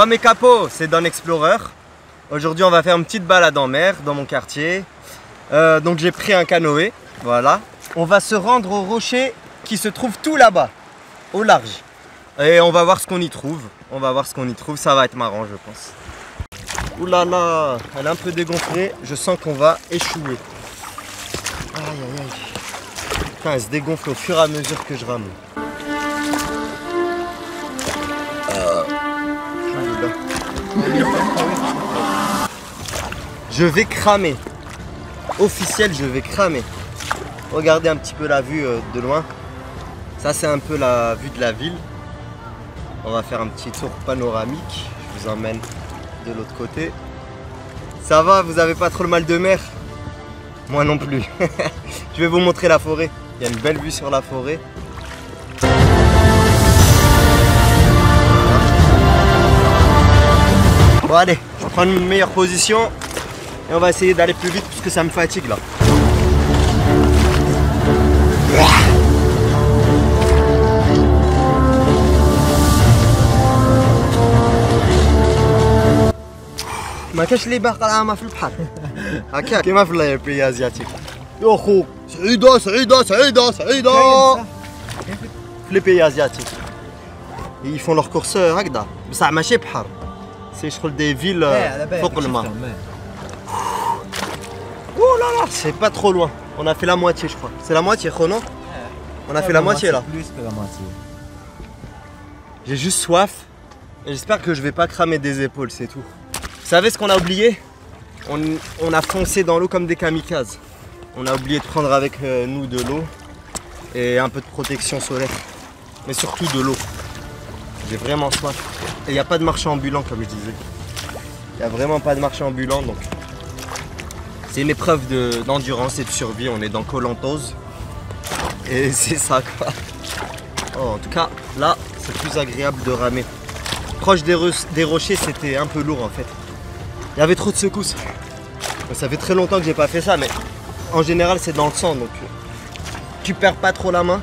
Ciao mes capots, c'est Don Explorer. Aujourd'hui on va faire une petite balade en mer dans mon quartier. Donc j'ai pris un canoë, voilà. On va se rendre au rocher qui se trouve tout là-bas, au large. Et on va voir ce qu'on y trouve. Ça va être marrant je pense. Ouh là là, elle est un peu dégonflée, je sens qu'on va échouer. Aïe aïe aïe. Putain, elle se dégonfle au fur et à mesure que je rame. Je vais cramer. Officiel, je vais cramer. Regardez un petit peu la vue de loin. Ça c'est un peu la vue de la ville. On va faire un petit tour panoramique. Je vous emmène de l'autre côté. Ça va, vous avez pas trop le mal de mer? Moi non plus. Je vais vous montrer la forêt. Il y a une belle vue sur la forêt. Bon allez, je vais prendre une meilleure position et on va essayer d'aller plus vite puisque ça me fatigue là. ما كاش اللي باقي العامة في البحر هكا كيما في البي ازياتيك يا خو سعيدة سعيدة سعيدة سعيدة في les pays asiatiques ils font leurs courses هكذا بصح ماشي بحر سي شغل des villes فوق الماء. Oh là là, c'est pas trop loin. On a fait la moitié je crois. C'est la moitié Chrono. On a fait la moitié là. Plus que la moitié. J'ai juste soif et j'espère que je vais pas cramer des épaules, c'est tout. Vous savez ce qu'on a oublié? On a foncé dans l'eau comme des kamikazes. On a oublié de prendre avec nous de l'eau et un peu de protection solaire. Mais surtout de l'eau. J'ai vraiment soif. Et il n'y a pas de marché ambulant comme je disais. Il n'y a vraiment pas de marché ambulant donc. C'est une épreuve d'endurance et de survie. On est dans Koh Lantose. Et c'est ça quoi. Oh, en tout cas, là, c'est plus agréable de ramer. Proche des rochers, c'était un peu lourd en fait. Il y avait trop de secousses. Ça fait très longtemps que j'ai pas fait ça, mais en général c'est dans le sang, donc tu perds pas trop la main.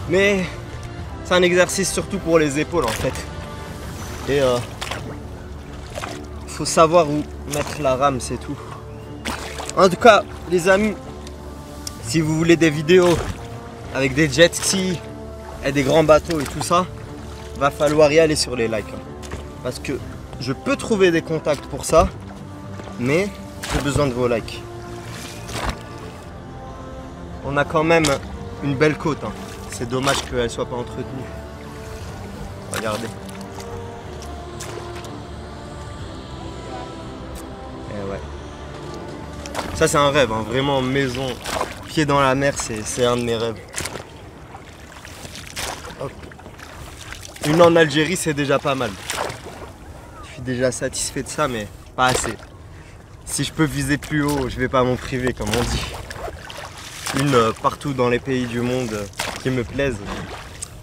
Mais c'est un exercice surtout pour les épaules en fait. Et faut savoir où mettre la rame, c'est tout. En tout cas, les amis, si vous voulez des vidéos avec des jet skis et des grands bateaux et tout ça, va falloir y aller sur les likes. Parce que je peux trouver des contacts pour ça, mais j'ai besoin de vos likes. On a quand même une belle côte. Hein. C'est dommage qu'elle ne soit pas entretenue. Regardez. Et ouais. Ça c'est un rêve, hein. Vraiment maison, pied dans la mer, c'est un de mes rêves. Hop. Une en Algérie c'est déjà pas mal. Je suis déjà satisfait de ça mais pas assez. Si je peux viser plus haut, je vais pas m'en priver comme on dit. Une partout dans les pays du monde qui me plaisent,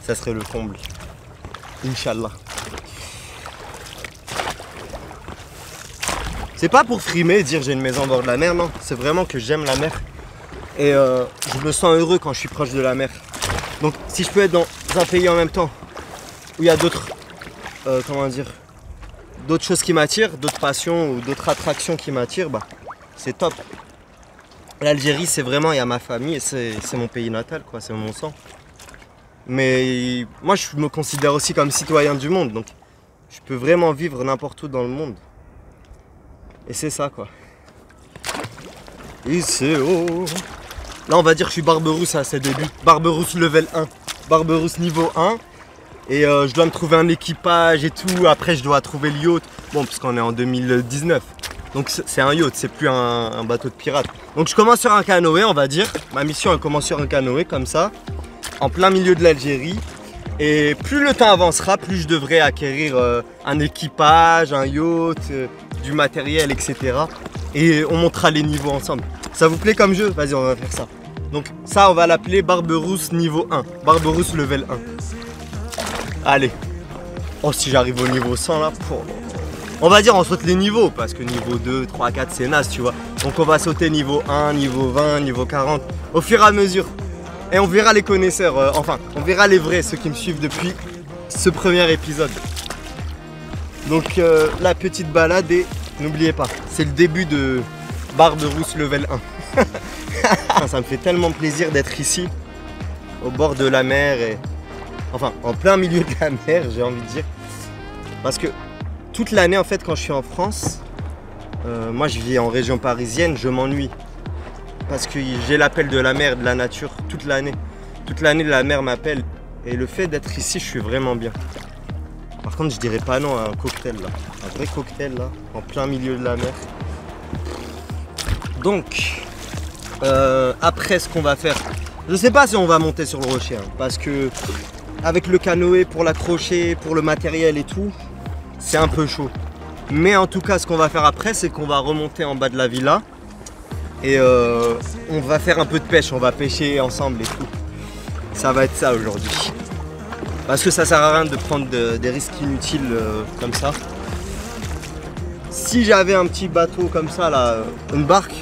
ça serait le comble. Inch'Allah. C'est pas pour frimer et dire j'ai une maison au bord de la mer, non. C'est vraiment que j'aime la mer. Et je me sens heureux quand je suis proche de la mer. Donc si je peux être dans un pays en même temps où il y a d'autres, comment dire, d'autres choses qui m'attirent, d'autres passions ou d'autres attractions qui m'attirent, bah, c'est top. L'Algérie, c'est vraiment, il y a ma famille, c'est mon pays natal, quoi, c'est mon sang. Mais moi, je me considère aussi comme citoyen du monde, donc je peux vraiment vivre n'importe où dans le monde. Et c'est ça, quoi. Et c'est haut. Là, on va dire que je suis Barberousse à ses débuts. Barberousse level 1, Barberousse niveau 1. Et je dois me trouver un équipage et tout. Après, je dois trouver le yacht. Bon, parce qu'on est en 2019. Donc, c'est un yacht, c'est plus un bateau de pirate. Donc, je commence sur un canoë, on va dire. Ma mission, elle commence sur un canoë, comme ça. En plein milieu de l'Algérie. Et plus le temps avancera, plus je devrais acquérir un équipage, un yacht, du matériel, etc. Et on montera les niveaux ensemble. Ça vous plaît comme jeu? Vas-y, on va faire ça. Donc, ça, on va l'appeler Barberousse niveau 1. Barberousse level 1. Allez. Oh, si j'arrive au niveau 100 là, on va dire on saute les niveaux parce que niveau 2, 3, 4 c'est naze, tu vois. Donc on va sauter niveau 1, niveau 20, niveau 40 au fur et à mesure. Et on verra les connaisseurs, enfin on verra les vrais, ceux qui me suivent depuis ce premier épisode. Donc la petite balade et n'oubliez pas, c'est le début de Barberousse level 1. Ça me fait tellement plaisir d'être ici, au bord de la mer, et enfin en plein milieu de la mer, j'ai envie de dire. Parce que toute l'année en fait quand je suis en France, moi je vis en région parisienne, je m'ennuie. Parce que j'ai l'appel de la mer, de la nature, toute l'année. Toute l'année la mer m'appelle. Et le fait d'être ici, je suis vraiment bien. Par contre, je dirais pas non à un cocktail là. Un vrai cocktail là, en plein milieu de la mer. Donc, après ce qu'on va faire, je sais pas si on va monter sur le rocher. Hein, parce que avec le canoë pour l'accrocher, pour le matériel et tout, c'est un peu chaud. Mais en tout cas, ce qu'on va faire après, c'est qu'on va remonter en bas de la villa. Et on va faire un peu de pêche, on va pêcher ensemble et tout. Ça va être ça aujourd'hui. Parce que ça sert à rien de prendre des risques inutiles comme ça. Si j'avais un petit bateau comme ça, là, une barque,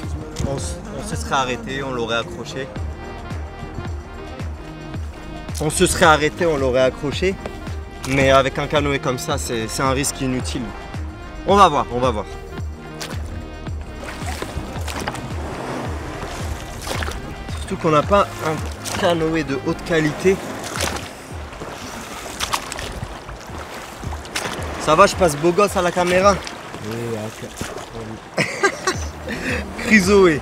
on se serait arrêté, on l'aurait accroché. On se serait arrêté, on l'aurait accroché. Mais avec un canoë comme ça, c'est un risque inutile. On va voir, on va voir. Surtout qu'on n'a pas un canoë de haute qualité. Ça va, je passe beau gosse à la caméra. Oui, ok. Chrysoé.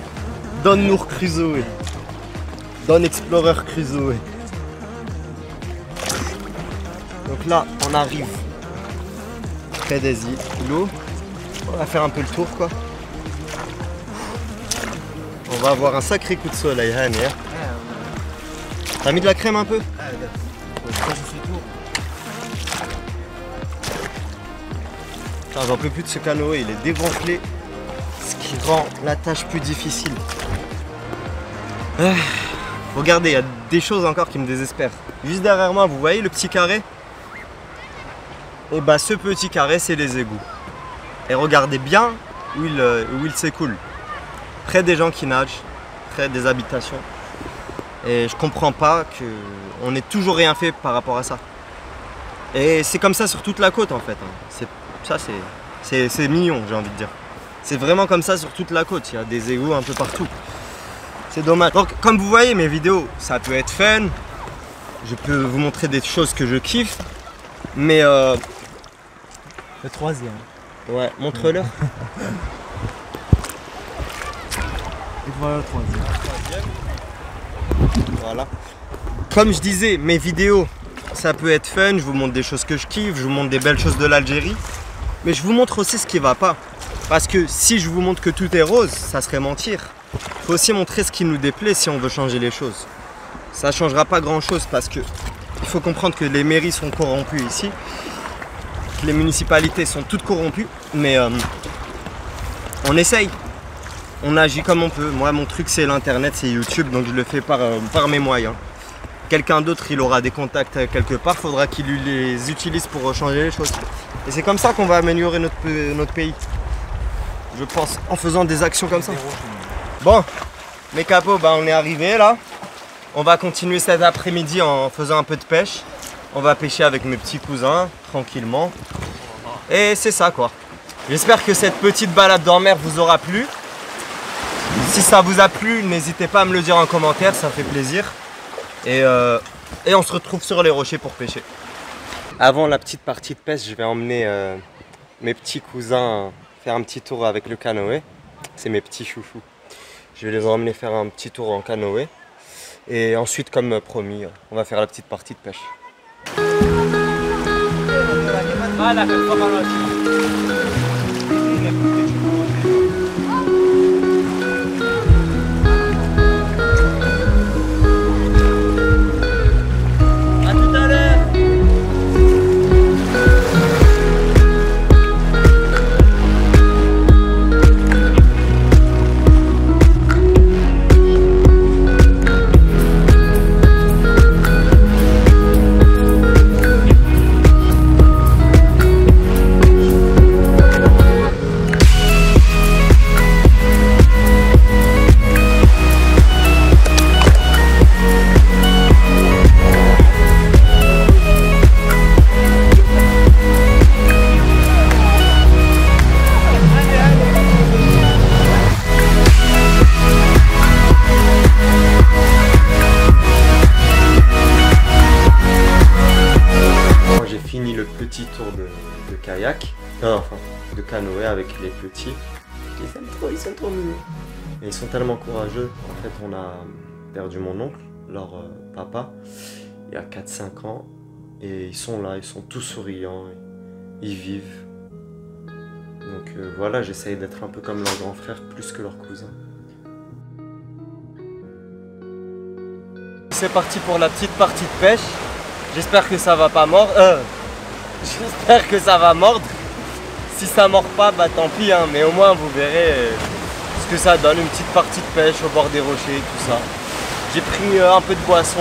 Donne-nous Chrysoé. Donne Explorer Chrysoé. Donc là, on arrive près des îlots. On va faire un peu le tour, quoi. On va avoir un sacré coup de soleil, hein. T'as mis de la crème un peu? J'en peux plus de ce canoë, il est dégonflé, ce qui rend la tâche plus difficile. Regardez, il y a des choses encore qui me désespèrent. Juste derrière moi, vous voyez le petit carré? Et bah ce petit carré, c'est les égouts. Et regardez bien où il s'écoule. Près des gens qui nagent, près des habitations. Et je comprends pas qu'on n'ait toujours rien fait par rapport à ça. Et c'est comme ça sur toute la côte en fait. Ça c'est mignon, j'ai envie de dire. C'est vraiment comme ça sur toute la côte, il y a des égouts un peu partout. C'est dommage. Donc comme vous voyez mes vidéos, ça peut être fun. Je peux vous montrer des choses que je kiffe. Mais le troisième. Ouais, montre-leur. Et voilà le troisième. Voilà. Comme je disais, mes vidéos, ça peut être fun. Je vous montre des choses que je kiffe, je vous montre des belles choses de l'Algérie. Mais je vous montre aussi ce qui va pas. Parce que si je vous montre que tout est rose, ça serait mentir. Il faut aussi montrer ce qui nous déplaît si on veut changer les choses. Ça ne changera pas grand chose parce que il faut comprendre que les mairies sont corrompues ici. Que les municipalités sont toutes corrompues. Mais on essaye. On agit comme on peut. Moi mon truc c'est l'internet, c'est YouTube, donc je le fais par mes moyens. Quelqu'un d'autre il aura des contacts quelque part, faudra qu'il les utilise pour changer les choses. Et c'est comme ça qu'on va améliorer notre pays. Je pense en faisant des actions comme ça. Bon, mes capots, bah, on est arrivé là. On va continuer cet après-midi en faisant un peu de pêche. On va pêcher avec mes petits cousins, tranquillement. Et c'est ça quoi. J'espère que cette petite balade en mer vous aura plu. Si ça vous a plu, n'hésitez pas à me le dire en commentaire, ça fait plaisir. Et on se retrouve sur les rochers pour pêcher. Avant la petite partie de pêche, je vais emmener mes petits cousins faire un petit tour avec le canoë. C'est mes petits chouchous. Je vais les emmener faire un petit tour en canoë. Et ensuite, comme promis, on va faire la petite partie de pêche. enfin, de canoë avec les petits. Ils sont trop mignons. Et ils sont tellement courageux. En fait, on a perdu mon oncle, leur papa, il y a 4-5 ans. Et ils sont là, ils sont tous souriants, ils vivent. Donc voilà, j'essaye d'être un peu comme leur grand frère, plus que leur cousin. C'est parti pour la petite partie de pêche. J'espère que ça va pas mordre. J'espère que ça va mordre. Si ça mord pas, bah tant pis, hein. Mais au moins vous verrez ce que ça donne, une petite partie de pêche au bord des rochers, tout ça. J'ai pris un peu de boisson,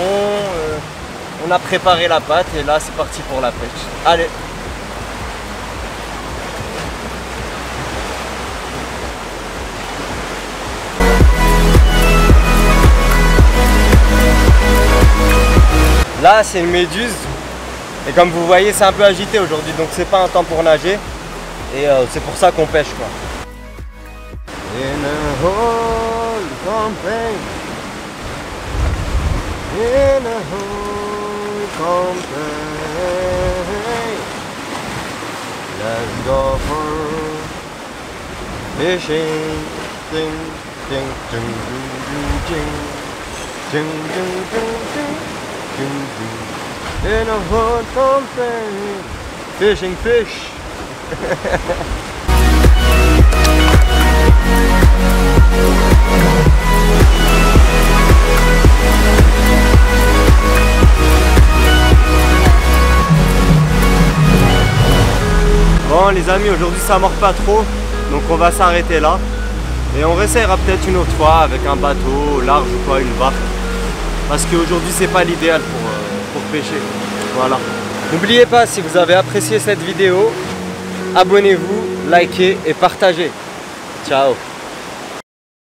on a préparé la pâte et là c'est parti pour la pêche. Allez! Là c'est une méduse et comme vous voyez c'est un peu agité aujourd'hui, donc c'est pas un temps pour nager et c'est pour ça qu'on pêche quoi. In a hole campaign, in a hole campaign, let's go for fishing, ding ding ding ding ding ding ding ding ding. In a hole campaign, fishing fish. Bon les amis, aujourd'hui ça mord pas trop, donc on va s'arrêter là. Et on réessayera peut-être une autre fois avec un bateau large ou quoi, une barque. Parce qu'aujourd'hui c'est pas l'idéal pour pêcher. Voilà. N'oubliez pas, si vous avez apprécié cette vidéo, abonnez-vous, likez et partagez. Ciao.